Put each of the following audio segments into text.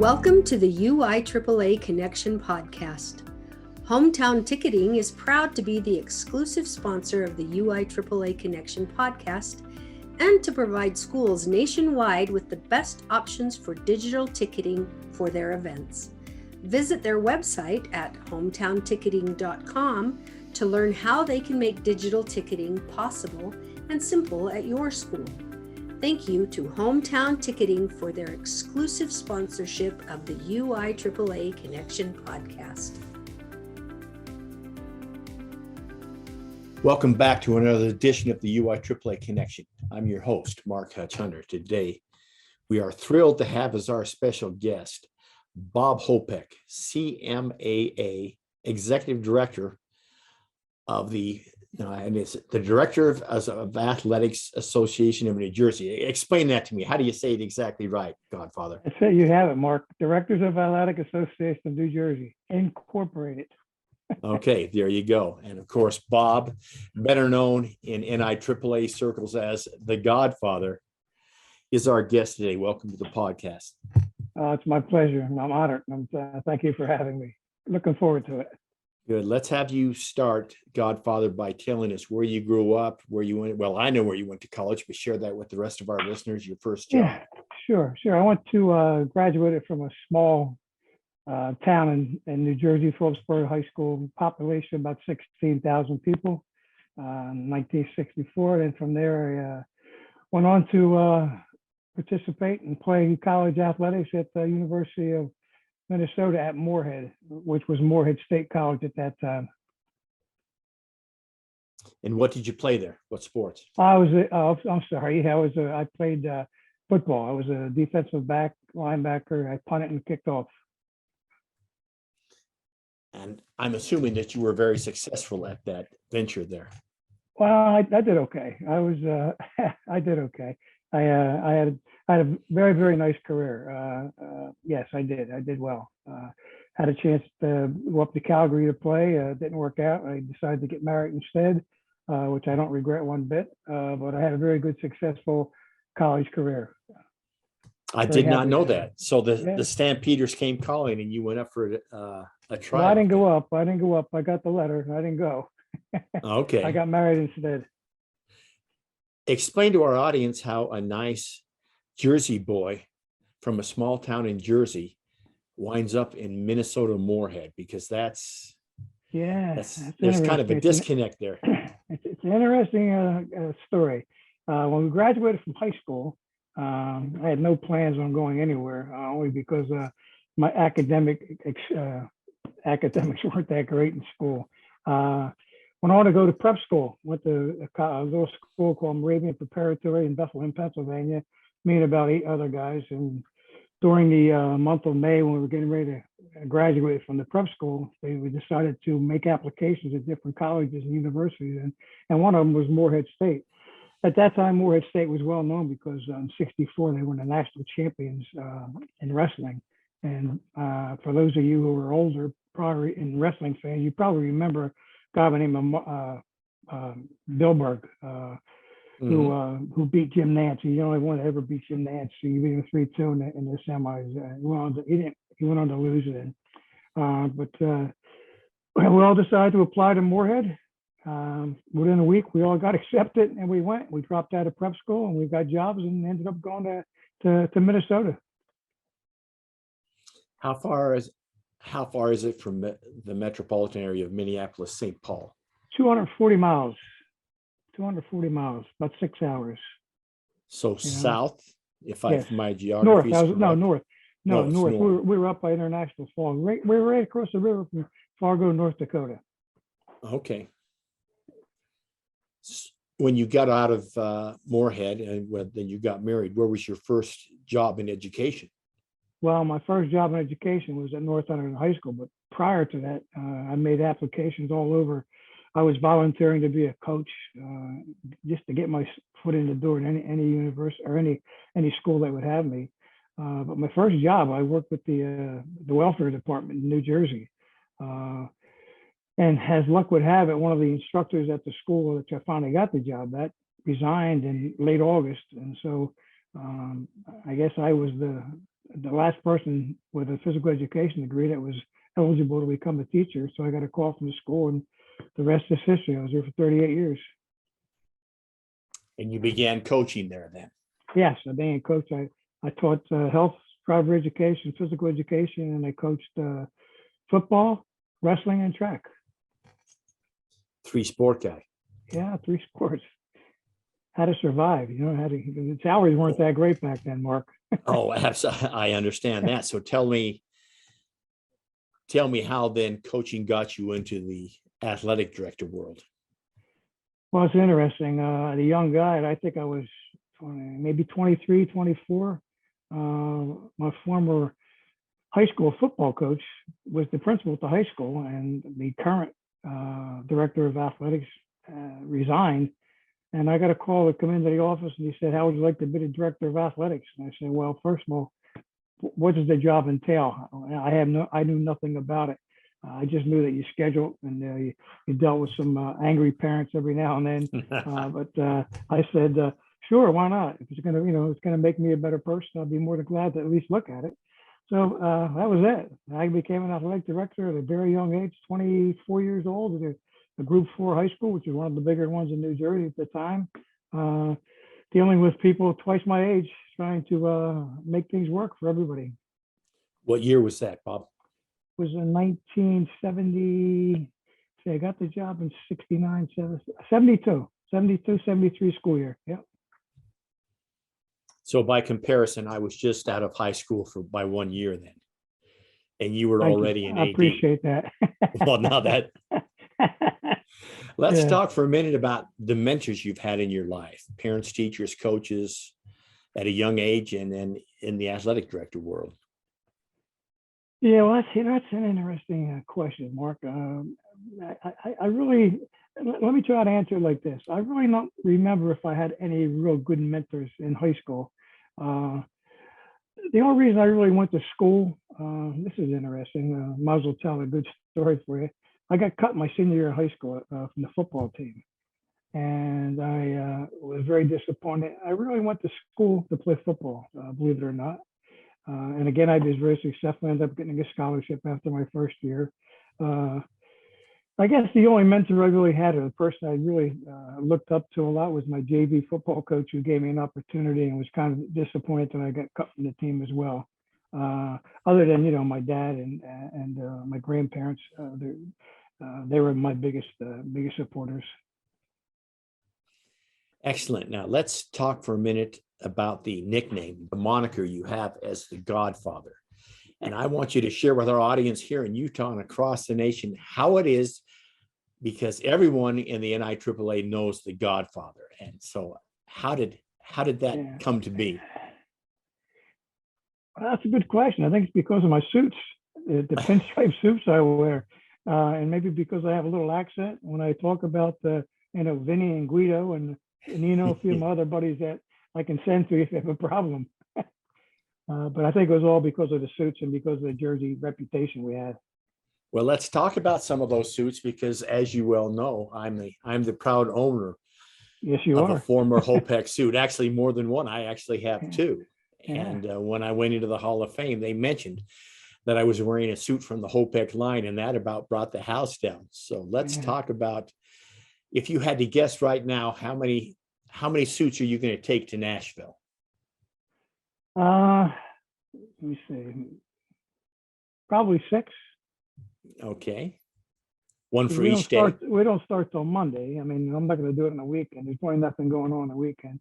Welcome to the UIAAA Connection podcast. Hometown Ticketing is proud to be the exclusive sponsor of the UIAAA Connection podcast and to provide schools nationwide with the best options for digital ticketing for their events. Visit their website at hometownticketing.com to learn how they can make digital ticketing possible and simple at your school. Thank you to Hometown Ticketing for their exclusive sponsorship of the UIAAA Connection podcast. Welcome back to another edition of the UIAAA Connection. I'm your host, Mark Hutch-Hunter. Today, we are thrilled to have as our special guest, Bob Hopek, CMAA Executive Director of the Director of Athletics Association of New Jersey. Explain that to me. How do you say it exactly right, Godfather? I say you have it, Mark. Directors of Athletic Association of New Jersey, Incorporated. Okay, there you go. And of course, Bob, better known in NIAAA circles as the Godfather, is our guest today. Welcome to the podcast. It's my pleasure. I'm honored. Thank you for having me. Looking forward to it. Good. Let's have you start, Godfather, by telling us where you grew up, where you went. Well, I know where you went to college, but share that with the rest of our listeners, your first job. Yeah, sure. I went to graduated from a small town in New Jersey, Phillipsburg High School, population about 16,000 people, in 1964. Then from there, I went on to participate and play college athletics at the University of Minnesota at Moorhead, which was Moorhead State College at that time. And what did you play there? What sports? I played football. I was a defensive back, linebacker. I punted and kicked off. And I'm assuming that you were very successful at that venture there. Well, I did okay. I did okay. I had a very, very nice career. Yes, I did. I did well. Had a chance to go up to Calgary to play. Didn't work out. I decided to get married instead, which I don't regret one bit. But I had a very good, successful college career. I did not know that. So the Stampeders came calling and you went up for a trial. Well, I didn't go up. I got the letter. I didn't go. Okay. I got married instead. Explain to our audience how a nice Jersey boy from a small town in Jersey winds up in Minnesota Moorhead, because there's kind of a disconnect there. It's an interesting story. When we graduated from high school, I had no plans on going anywhere, only because my academics weren't that great in school. Went on to go to prep school. Went to a little school called Moravian Preparatory in Bethlehem, Pennsylvania. Me and about 8 other guys. And during the month of May, when we were getting ready to graduate from the prep school, we decided to make applications at different colleges and universities. And one of them was Moorhead State. At that time, Moorhead State was well known because in '64, they were the national champions in wrestling. And for those of you who are older, probably in wrestling fans, you probably remember a guy by the name of Bill Berg, who beat Jim Nance. He's the only one that ever beat Jim Nance. He beat him 3-2 in the semis. He went on to lose it. But we all decided to apply to Moorhead. Within a week, we all got accepted, and we went. We dropped out of prep school, and we got jobs, and ended up going to Minnesota. How far is it from the metropolitan area of Minneapolis, St. Paul? 240 miles. 240 miles, about 6 hours. So south, if my geography north. is correct. North. No, north. We were up by International Falls. We're right across the river from Fargo, North Dakota. Okay. When you got out of Moorhead and then you got married, where was your first job in education? Well, my first job in education was at North Underwood High School, but prior to that, I made applications all over. I was volunteering to be a coach, just to get my foot in the door in any university or any school that would have me. But my first job, I worked with the welfare department in New Jersey. And as luck would have it, one of the instructors at the school that I finally got the job at resigned in late August. And so I guess I was the last person with a physical education degree that was eligible to become a teacher. So I got a call from the school, and the rest is history. I was there for 38 years. And you began coaching there then? Yes, being a coach, I taught health, driver education, physical education, and I coached football, wrestling, and track. 3-sport guy. Yeah, 3 sports. How to survive, the salaries weren't that great back then, Mark. Oh, absolutely. I understand that. So tell me how then coaching got you into the athletic director world. Well, it's interesting. As a young guy, I think I was maybe 23, 24. My former high school football coach was the principal at the high school, and the current director of athletics resigned. And I got a call to come into the office, and he said, "How would you like to be the director of athletics?" And I said, "Well, first of all, what does the job entail?" I knew nothing about it. I just knew that you scheduled, and you dealt with some angry parents every now and then. But I said, "Sure, why not? If it's gonna make me a better person, I'll be more than glad to at least look at it." So that was it. I became an athletic director at a very young age, 24 years old, at a Group 4 high school, which is one of the bigger ones in New Jersey at the time. Dealing with people twice my age, trying to make things work for everybody. What year was that, Bob? It was in 1970. I got the job in 69, 72, 73 school year. Yep. So by comparison, I was just out of high school by 1 year then. And you were already in AD. I appreciate that. Well, now that. Let's talk for a minute about the mentors you've had in your life, parents, teachers, coaches at a young age, and then in the athletic director world. Yeah, well, that's an interesting question, Mark. I really, let me try to answer it like this. I really don't remember if I had any real good mentors in high school. The only reason I really went to school, this is interesting, might as well tell a good story for you. I got cut my senior year of high school from the football team. And I was very disappointed. I really went to school to play football, believe it or not. And again, I was very successful. I ended up getting a scholarship after my first year. I guess the only mentor I really had, or the person I really looked up to a lot, was my JV football coach, who gave me an opportunity, and was kind of disappointed that I got cut from the team as well. Other than my dad and my grandparents, they were my biggest supporters. Excellent. Now let's talk for a minute about the nickname, the moniker you have as the Godfather. And I want you to share with our audience here in Utah and across the nation how it is, because everyone in the NIAAA knows the Godfather. And so how did that come to be? Well, that's a good question. I think it's because of my suits, the pinstripe suits I wear. And maybe because I have a little accent when I talk about Vinny and Guido and a few of my other buddies that I can send to you if you have a problem. But I think it was all because of the suits and because of the Jersey reputation we had. Well, let's talk about some of those suits, because as you well know, I'm the proud owner. Yes, you of are. A former Hopek suit. Actually, more than one. I actually have two. Yeah. And when I went into the Hall of Fame, they mentioned that I was wearing a suit from the Hopek line, and that about brought the house down. So let's talk about, if you had to guess right now, how many suits are you going to take to Nashville? Let me see. Probably 6. Okay. One for each day. We don't start till Monday. I mean, I'm not going to do it in a weekend. There's probably nothing going on the weekend.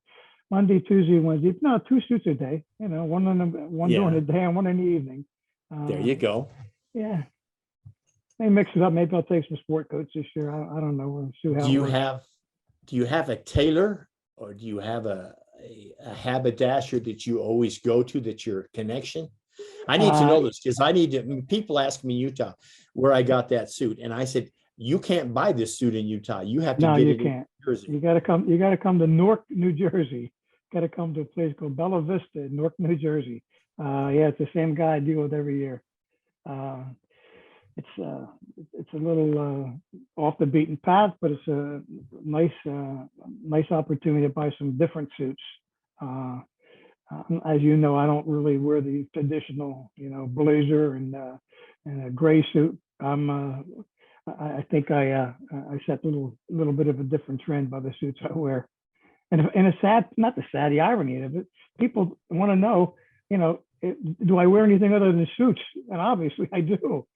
Monday, Tuesday, Wednesday. No, 2 suits a day. One during the day and one in the evening. There you go. Yeah. Maybe mix it up. Maybe I'll take some sport coats this year. I don't know. We'll see how do you have a tailor, or do you have a haberdasher that you always go to, that's your connection? I need to know this, because people ask me in Utah where I got that suit. And I said, you can't buy this suit in Utah. You have to get it in New Jersey. You got to come to Newark, New Jersey. Got to come to a place called Bella Vista in Newark, New Jersey. It's the same guy I deal with every year. It's a little off the beaten path, but it's a nice opportunity to buy some different suits. As you know, I don't really wear the traditional, blazer and a gray suit. I think I set a little bit of a different trend by the suits I wear. And a sad, not the irony of it, people want to know, do I wear anything other than suits? And obviously I do.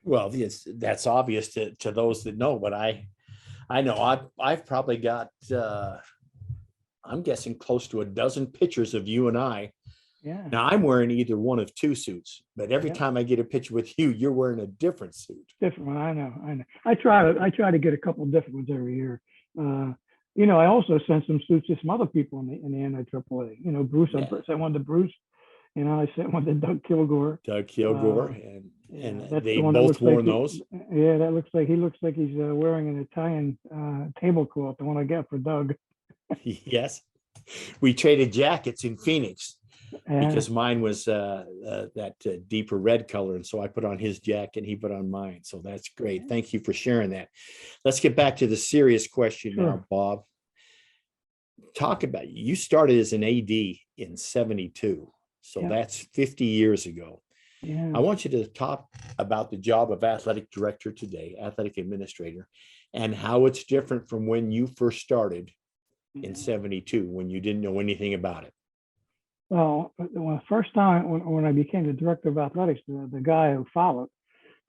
Well, that's obvious to those that know, but I know I've probably got, I'm guessing close to a dozen pictures of you and I. Yeah. Now I'm wearing either one of two suits, but every Yep. time I get a picture with you, you're wearing a different suit. Different one. I know. I try to get a couple of different ones every year. I also sent some suits to some other people in the NIAAA. Bruce, Yeah. I sent one to Bruce. I sent one to Doug Kilgore. Doug Kilgore, and That's they the one that both looks like worn those. Yeah, he looks like he's wearing an Italian tablecloth, the one I got for Doug. Yes, we traded jackets in Phoenix because Yeah, mine was that deeper red color, and so I put on his jacket and he put on mine. So that's great. Thank you for sharing that. Let's get back to the serious question now, sure. Bob. Talk about, you started as an AD in 72, so Yeah. that's 50 years ago. Yeah. I want you to talk about the job of athletic director today, athletic administrator, and how it's different from when you first started in 72, when you didn't know anything about it. Well, the first time when I became the director of athletics, the guy who followed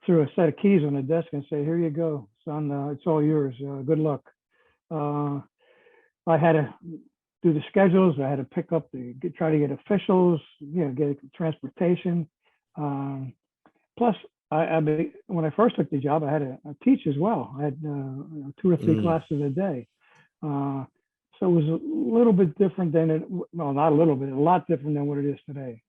threw a set of keys on the desk and said, "Here you go, son. It's all yours. Good luck." I had to do the schedules. I had to pick up try to get officials, get transportation. Plus, when I first took the job, I had to teach as well. I had 2 or 3 classes a day. So it was a little bit different not a little bit, a lot different than what it is today.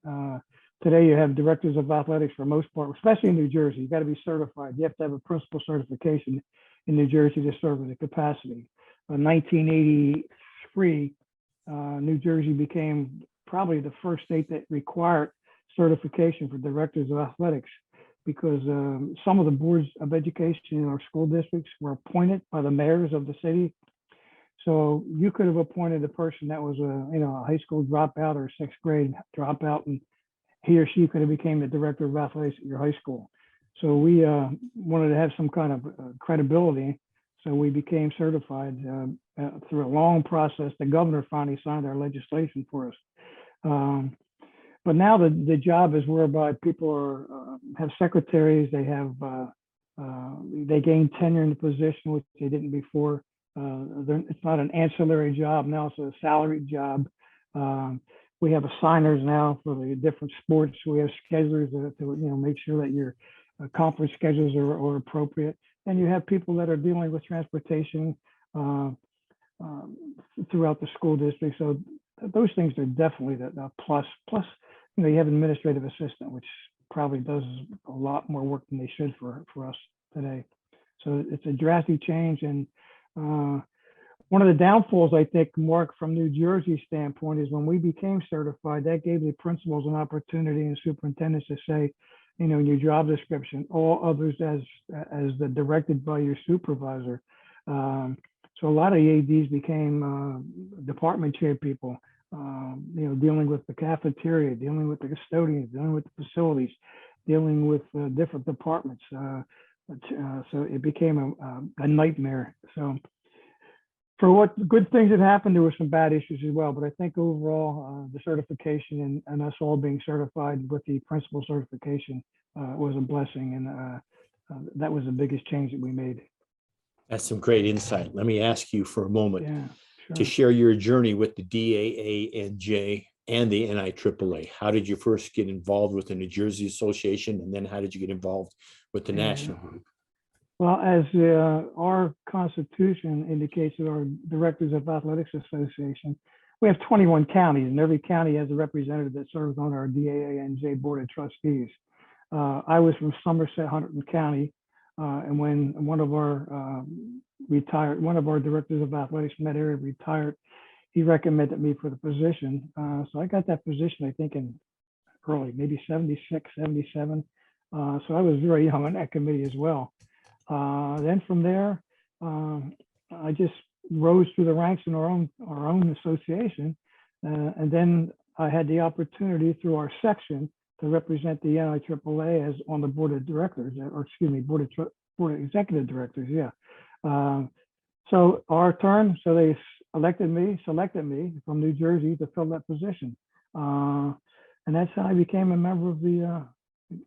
Today, you have directors of athletics for most part, especially in New Jersey. You got to be certified. You have to have a principal certification in New Jersey to serve in the capacity. In 1983, New Jersey became probably the first state that required certification for directors of athletics because some of the boards of education in our school districts were appointed by the mayors of the city. So you could have appointed a person that was a high school dropout or 6th grade dropout, and he or she could have became the director of athletics at your high school. So we wanted to have some kind of credibility. So we became certified through a long process. The governor finally signed our legislation for us. But now the job is whereby people have secretaries. They have they gain tenure in the position, which they didn't before. It's not an ancillary job now; it's a salaried job. We have assigners now for the different sports. We have schedulers to make sure that your conference schedules are appropriate. And you have people that are dealing with transportation throughout the school district. So those things are definitely the plus. Plus, you have administrative assistant, which probably does a lot more work than they should for us today. So it's a drastic change. And one of the downfalls, I think, Mark, from New Jersey's standpoint, is when we became certified, that gave the principals an opportunity and superintendents to say, in your job description, all others as directed by your supervisor. So a lot of ADs became department chair people, dealing with the cafeteria, dealing with the custodians, dealing with the facilities, dealing with different departments. So it became a nightmare. So for what good things that happened, there were some bad issues as well. But I think overall, the certification and us all being certified with the principal certification was a blessing. And that was the biggest change that we made. That's some great insight. Let me ask you for a moment Sure. to share your journey with the DAANJ and the NIAAA. How did you first get involved with the New Jersey Association, and then how did you get involved with the national group? Well, as our Constitution indicates, that our Directors of Athletics Association, we have 21 counties, and every county has a representative that serves on our DAANJ Board of Trustees. I was from Somerset, Hunterdon County, and when one of our Directors of Athletics from that area retired, he recommended me for the position. So I got that position, I think, in early, maybe 76, 77. So I was very young on that committee as well. Then from there, I just rose through the ranks in our own association. And then I had the opportunity through our section to represent the NIAAA as on the board of directors, or excuse me, board of executive directors. Yeah. So our turn. So they selected me from New Jersey to fill that position, and that's how I became a member of the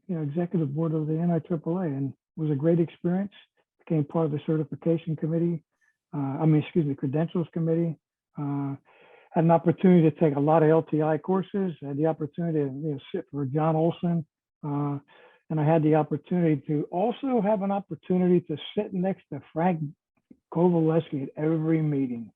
executive board of the NIAAA, and it was a great experience. Became part of the certification committee. Credentials committee. Had an opportunity to take a lot of LTI courses. Had the opportunity to sit for John Olson, and I had the opportunity to also have an opportunity to sit next to Frank Kovaleski at every meeting.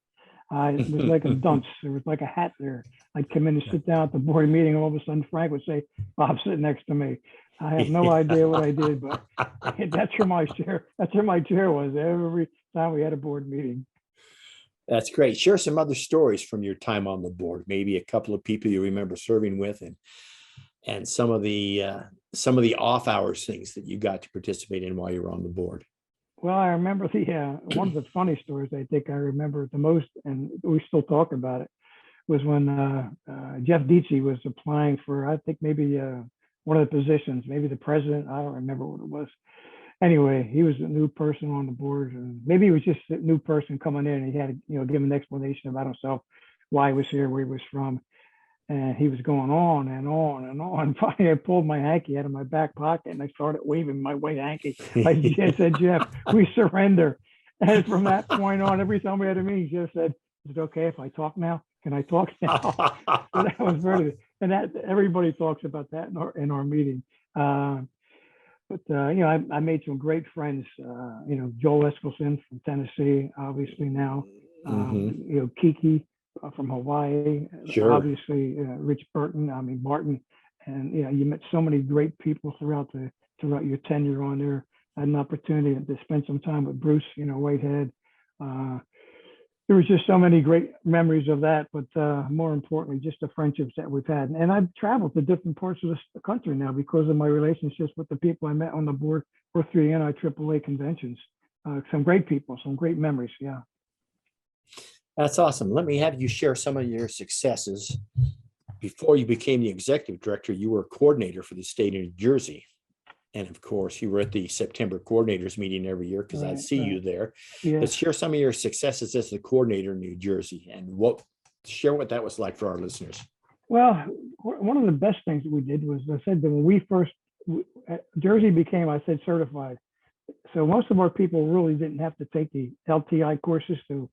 It was like a dunce. There was like a hat there. I'd come in and sit down at the board meeting, and all of a sudden Frank would say, "Bob, sit next to me." I have no idea what I did, but that's where my chair was every time we had a board meeting. That's great. Share some other stories from your time on the board. Maybe a couple of people you remember serving with, and some of the off hours things that you got to participate in while you were on the board. Well, I remember one of the funny stories I think I remember the most, and we still talk about it, was when Jeff Dietze was applying for, I think maybe one of the positions, maybe the president. I don't remember what it was. Anyway, he was a new person on the board, and maybe he was just a new person coming in, and he had to, give an explanation about himself, why he was here, where he was from, and he was going on and on and on. Finally, I pulled my hanky out of my back pocket, and I started waving my white hanky. I said, "Jeff, we surrender." And from that point on, every time we had a meeting, Jeff said, "Is it okay if I talk now? Can I talk now?" So that was very, and that everybody talks about that in our meeting. I made some great friends. Joel Eskelson from Tennessee, obviously now. Kiki from Hawaii. Sure. Obviously, Rich Martin, and you met so many great people throughout your tenure on there. I had an opportunity to spend some time with Bruce, Whitehead. There was just so many great memories of that, but more importantly, just the friendships that we've had. And I've traveled to different parts of the country now because of my relationships with the people I met on the board or through the NIAAA conventions. Some great people, some great memories. Yeah. That's awesome. Let me have you share some of your successes. Before you became the executive director, you were a coordinator for the state of New Jersey. And of course, you were at the September coordinators meeting every year because I'd see you there. Yeah. Let's share some of your successes as the coordinator in New Jersey and share what that was like for our listeners. Well, one of the best things that we did was, I said that when we first, Jersey became, certified. So most of our people really didn't have to take the LTI courses to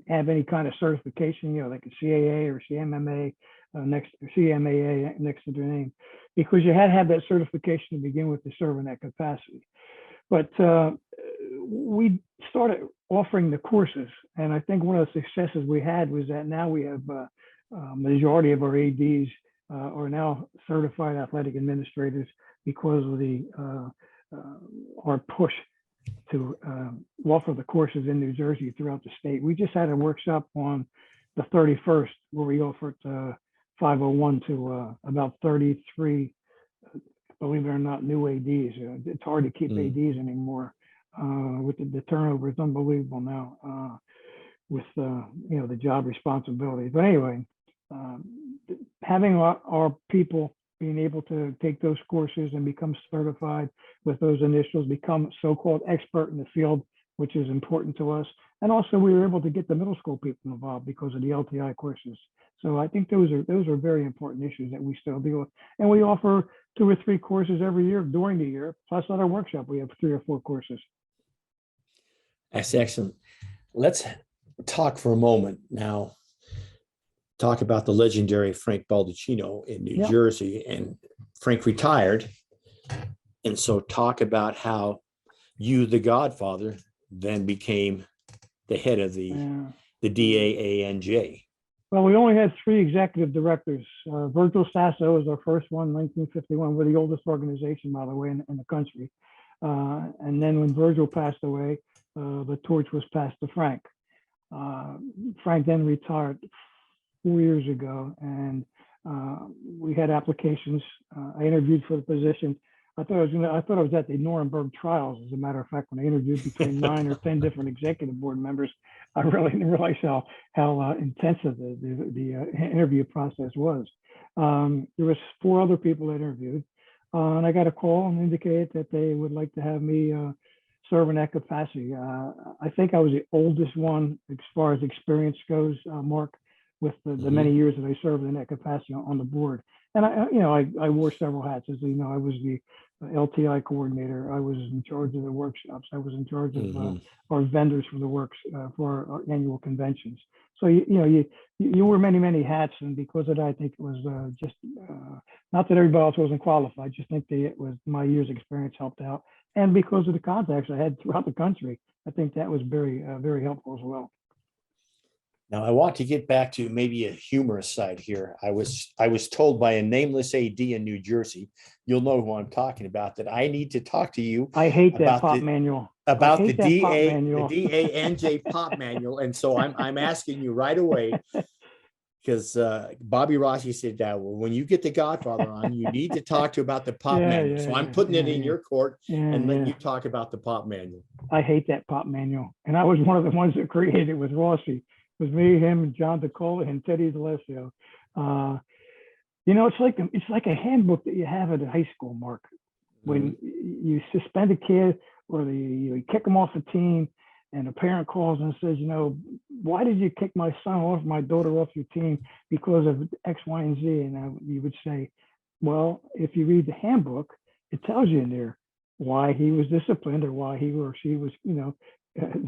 have any kind of certification, like a CAA or CMAA CMAA next to their name, because you had to have that certification to begin with to serve in that capacity. But we started offering the courses, and I think one of the successes we had was that now we have majority of our ADs are now certified athletic administrators because of our push to offer the courses in New Jersey throughout the state. We just had a workshop on the 31st where we offered 501 to about 33, believe it or not, new ADs. It's hard to keep ADs anymore. With the turnover, it's unbelievable now with the job responsibilities. But anyway, having our people being able to take those courses and become certified with those initials, become so-called expert in the field, which is important to us. And also we were able to get the middle school people involved because of the LTI courses. So I think those are very important issues that we still deal with. And we offer 2 or 3 courses every year during the year, plus at our workshop, we have 3 or 4 courses. That's excellent. Let's talk for a moment now. Talk about the legendary Frank Baldacchino in New Jersey, and Frank retired. And so talk about how you, the Godfather, then became the head of the DAANJ. Well, we only had 3 executive directors. Virgil Sasso was our first one, 1951. We're the oldest organization, by the way, in the country. And then when Virgil passed away, the torch was passed to Frank. Frank then retired 4 years ago, and we had applications. I interviewed for the position. I thought I was at the Nuremberg trials, as a matter of fact, when I interviewed between 9 or 10 different executive board members. I really didn't realize how intensive the interview process was. There was 4 other people that interviewed, and I got a call and indicated that they would like to have me serve in that capacity. I think I was the oldest one as far as experience goes, Mark, with the many years that I served in that capacity on the board. And I wore several hats. As you know, I was the LTI coordinator. I was in charge of the workshops. I was in charge of our vendors for the works for our annual conventions. So you wear many hats, and because of that, I think it was just not that everybody else wasn't qualified. I just think that it was my years' experience helped out, and because of the contacts I had throughout the country, I think that was very helpful as well. Now, I want to get back to maybe a humorous side here. I was told by a nameless AD in New Jersey, you'll know who I'm talking about, that I need to talk to you. I hate that pop manual. About the DAANJ pop manual. And so I'm asking you right away, because Bobby Rossi said that, well, when you get the Godfather on, you need to talk to about the pop manual. So I'm putting it in your court and let you talk about the pop manual. I hate that pop manual. And I was one of the ones that created it with Rossi. It was me, him, and John DeCola and Teddy D'Alessio. It's like a handbook that you have at a high school, Mark. When you suspend a kid or you kick them off a team, and a parent calls and says, why did you kick my son off, my daughter off your team because of X, Y, and Z? And you would say, well, if you read the handbook, it tells you in there why he was disciplined or why he or she was,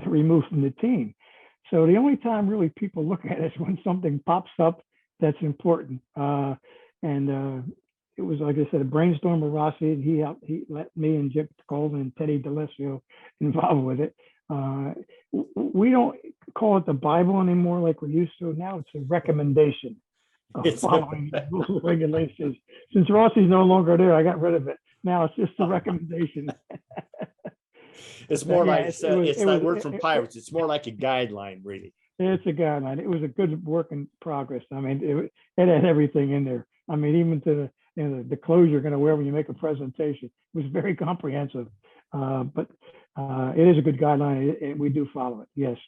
removed from the team. So the only time really people look at it is when something pops up that's important. It was, like I said, a brainstorm with Rossi, and he let me and Jim Cole and Teddy D'Alessio involved with it. We don't call it the Bible anymore like we used to. Now it's a recommendation of following rules and regulations. Since Rossi's no longer there, I got rid of it. Now it's just a recommendation. It's more it's that word from Pirates. It's more like a guideline, really. It's a guideline. It was a good work in progress. I mean, it had everything in there. I mean, even to the clothes you're going to wear when you make a presentation. It was very comprehensive. But it is a good guideline, and we do follow it. Yes,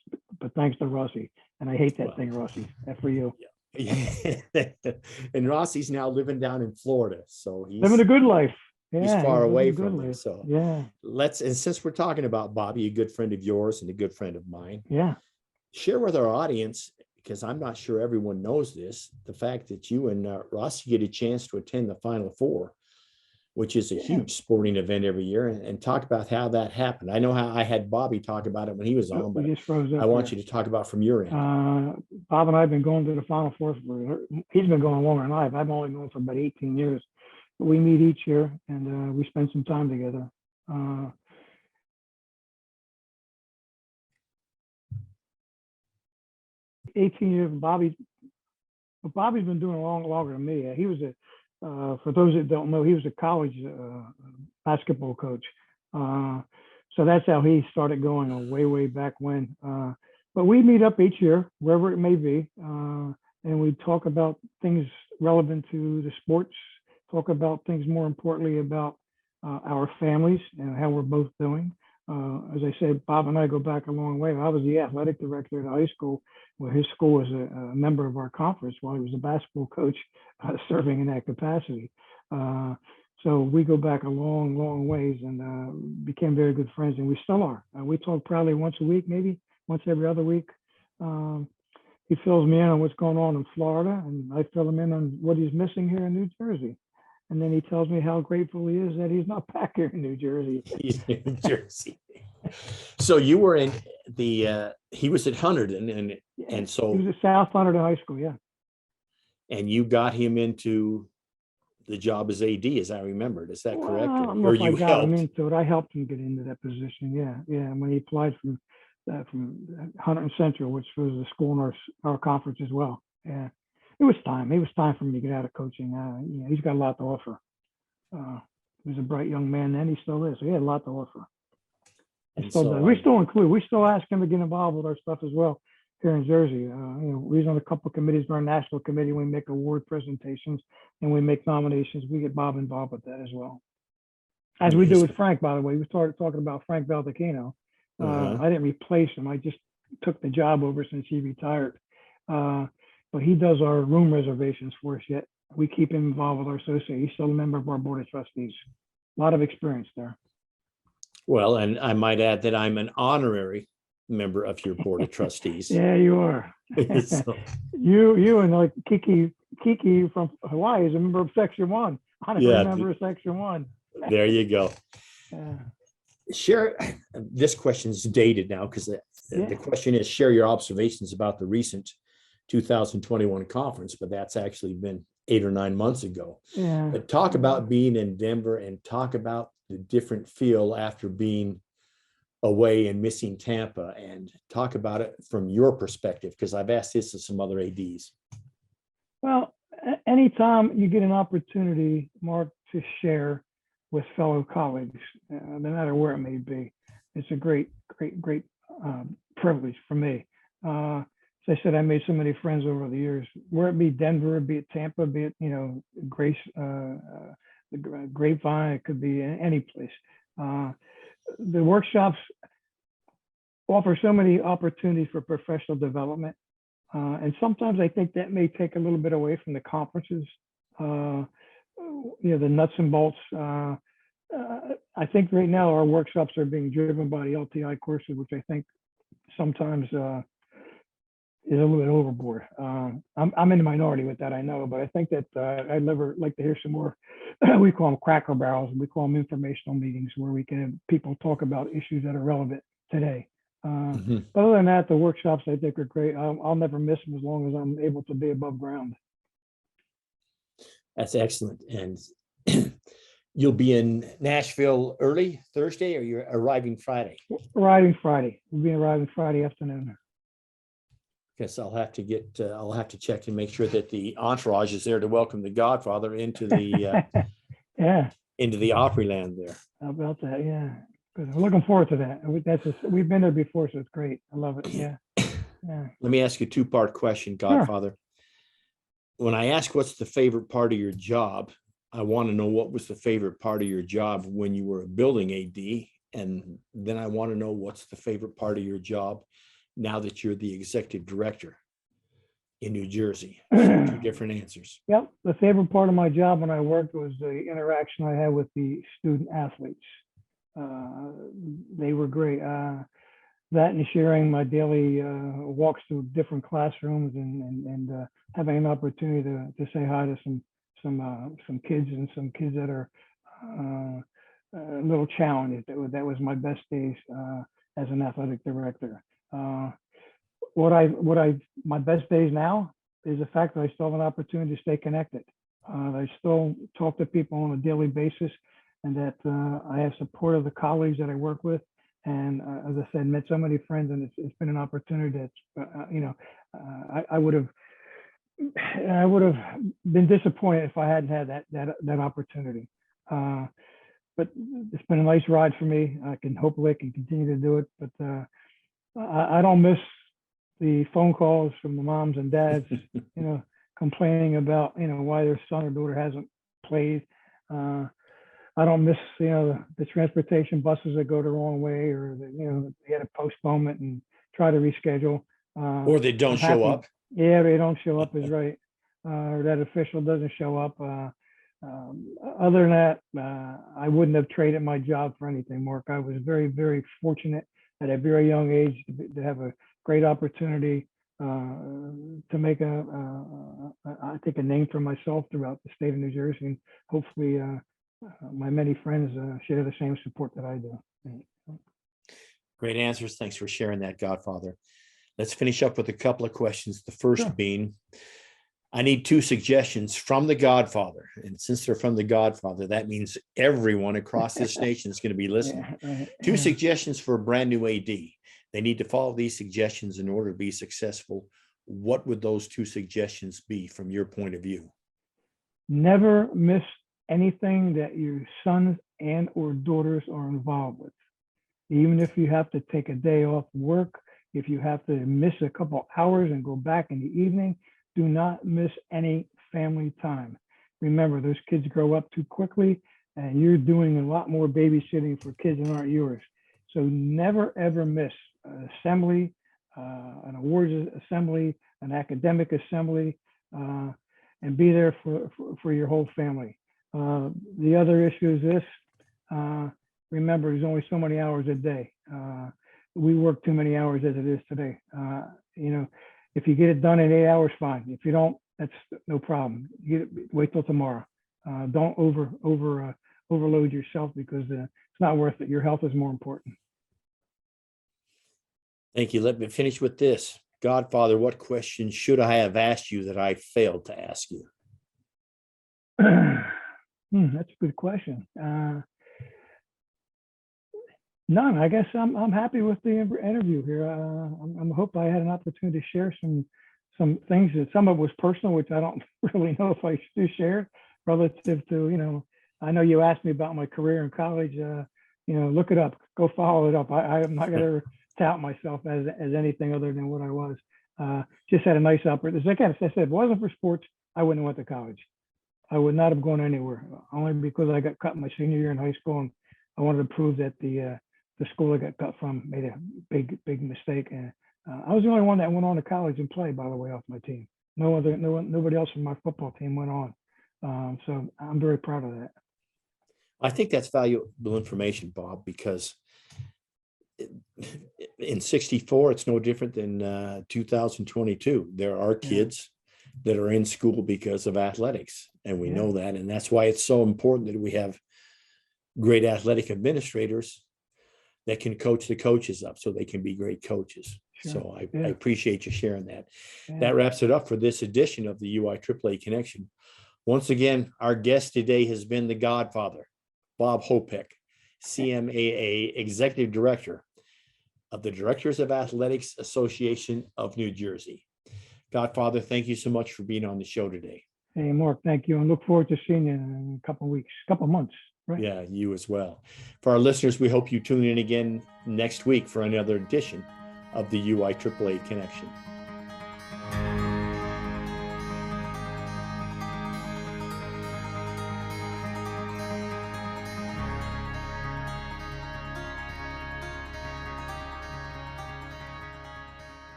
but thanks to Rossi. And I hate that thing, Rossi. That's for you. Yeah. And Rossi's now living down in Florida, so he's living a good life. Yeah, he's far away from it. So yeah, and since we're talking about Bobby, a good friend of yours and a good friend of mine, share with our audience, because I'm not sure everyone knows this, the fact that you and Rossi get a chance to attend the Final Four, which is a huge sporting event every year, and talk about how that happened. I know how I had Bobby talk about it when he was on, but I want you to talk about from your end. Bob and I have been going to the Final Four he's been going longer than I've only known for about 18 years. But we meet each year, and we spend some time together. 18 years, Bobby's been doing it longer than me. He was for those that don't know, he was a college basketball coach. So that's how he started going way back when. But we meet up each year, wherever it may be, and we talk about things relevant to the sports, talk about things more importantly about our families and how we're both doing. As I said, Bob and I go back a long way. I was the athletic director at high school, where his school was a member of our conference while he was a basketball coach, serving in that capacity. So we go back a long ways, and became very good friends, and we still are. We talk probably once a week, maybe once every other week. He fills me in on what's going on in Florida, and I fill him in on what he's missing here in New Jersey. And then he tells me how grateful he is that he's not back here in New Jersey. He's in New Jersey. So you were in he was at Hunterdon, and so he was at South Hunterdon High School, yeah. And you got him into the job as AD, as I remembered. Is that correct? I don't know if I got him into it. I helped him get into that position. Yeah. When he applied from Hunterdon Central, which was the school in our conference as well. Yeah. It was time. It was time for me to get out of coaching. He's got a lot to offer. He was a bright young man then. He still is. So he had a lot to offer. We still ask him to get involved with our stuff as well here in Jersey. He's on a couple of committees for our national committee. We make award presentations and we make nominations. We get Bob involved with that as well. As we do with Frank, by the way. We started talking about Frank Baldacchino. I didn't replace him. I just took the job over since he retired. But he does our room reservations for us yet. We keep him involved with our associate. He's still a member of our board of trustees. A lot of experience there. Well, and I might add that I'm an honorary member of your board of trustees. Yeah, you are. So, You and like Kiki from Hawaii is a member of Section 1. Honorary member of Section 1. there you go. Yeah. Share, this question's dated now because the question is share your observations about the recent 2021 conference, but that's actually been 8 or 9 months ago. Yeah. But talk about being in Denver and talk about the different feel after being away and missing Tampa, and talk about it from your perspective, because I've asked this to some other ADs. Well, anytime you get an opportunity, Mark, to share with fellow colleagues, no matter where it may be, it's a great privilege for me. As I said, I made so many friends over the years, where it be Denver, be it Tampa, be it, Grace, the Grapevine, it could be any place. The workshops offer so many opportunities for professional development. And sometimes I think that may take a little bit away from the conferences, the nuts and bolts. I think right now our workshops are being driven by the LTI courses, which I think sometimes is a little bit overboard. I'm in the minority with that, I know, but I think that I'd never like to hear some more, we call them cracker barrels, and we call them informational meetings where we can have people talk about issues that are relevant today. But other than that, the workshops I think are great. I'll never miss them as long as I'm able to be above ground. That's excellent. And you'll be in Nashville early Thursday, or you're arriving Friday? Arriving Friday. We'll be arriving Friday afternoon. Guess I'll have to check and make sure that the entourage is there to welcome the Godfather into the into the Opryland there. How about that? Yeah. Good. I'm looking forward to that. We've been there before, so it's great. I love it. Yeah. Let me ask you a two-part question, Godfather. Sure. When I ask what's the favorite part of your job, I want to know what was the favorite part of your job when you were a building AD, and then I want to know what's the favorite part of your job now that you're the executive director in New Jersey. So 2 different answers. Yep. The favorite part of my job when I worked was the interaction I had with the student athletes. They were great. That and sharing my daily walks through different classrooms and having an opportunity to say hi to some kids and some kids that are a little challenged. That was my best days as an athletic director. My best days now is the fact that I still have an opportunity to stay connected. I still talk to people on a daily basis, and that I have support of the colleagues that I work with. And as I said, met so many friends, and it's been an opportunity that, I would have been disappointed if I hadn't had that opportunity. But it's been a nice ride for me. Hopefully I can continue to do it, but I don't miss the phone calls from the moms and dads, complaining about, why their son or daughter hasn't played. I don't miss, the transportation buses that go the wrong way, or they had a postponement and try to reschedule. Or they don't show up. Yeah, they don't show up is right. Or that official doesn't show up. Other than that, I wouldn't have traded my job for anything, Mark. I was very, very fortunate at a very young age to have a great opportunity to make I think a name for myself throughout the state of New Jersey, and hopefully my many friends share the same support that I do. Great answers. Thanks for sharing that, Godfather. Let's finish up with a couple of questions. The first being, I need 2 suggestions from the Godfather. And since they're from the Godfather, that means everyone across this nation is going to be listening. 2 suggestions for a brand new AD. They need to follow these suggestions in order to be successful. What would those 2 suggestions be from your point of view? Never miss anything that your sons and or daughters are involved with. Even if you have to take a day off work, if you have to miss a couple hours and go back in the evening, do not miss any family time. Remember, those kids grow up too quickly, and you're doing a lot more babysitting for kids that aren't yours. So never, ever miss assembly, an awards assembly, an academic assembly, and be there for your whole family. The other issue is this, remember, there's only so many hours a day. We work too many hours as it is today. If you get it done in 8 hours, fine. If you don't, that's no problem. Wait till tomorrow. Don't overload yourself, because it's not worth it. Your health is more important. Thank you. Let me finish with this. Godfather, what question should I have asked you that I failed to ask you? That's a good question. None. I guess I'm happy with the interview here. I hope I had an opportunity to share some things. That some of it was personal, which I don't really know if I should share, relative to, I know you asked me about my career in college. Look it up, go follow it up. I'm not going to tout myself as anything other than what I was. Just had a nice opportunity. Again, as I said, if it wasn't for sports, I wouldn't have went to college. I would not have gone anywhere, only because I got cut my senior year in high school, and I wanted to prove that the school I got cut from made a big mistake. And I was the only one that went on to college and played, by the way, off my team. Nobody else from my football team went on. So I'm very proud of that. I think that's valuable information, Bob, because in 64, it's no different than 2022. There are kids that are in school because of athletics, and we know that. And that's why it's so important that we have great athletic administrators that can coach the coaches up so they can be great coaches. Sure. So I appreciate you sharing that. That wraps it up for this edition of the UIAAA Connection. Once again, our guest today has been the Godfather, Bob Hopek, CMAA Executive Director of the Directors of Athletics Association of New Jersey. Godfather, thank you so much for being on the show today. Hey, Mark, thank you. And look forward to seeing you in a couple of weeks, couple of months. Right. Yeah, you as well. For our listeners, we hope you tune in again next week for another edition of the UIAAA Connection.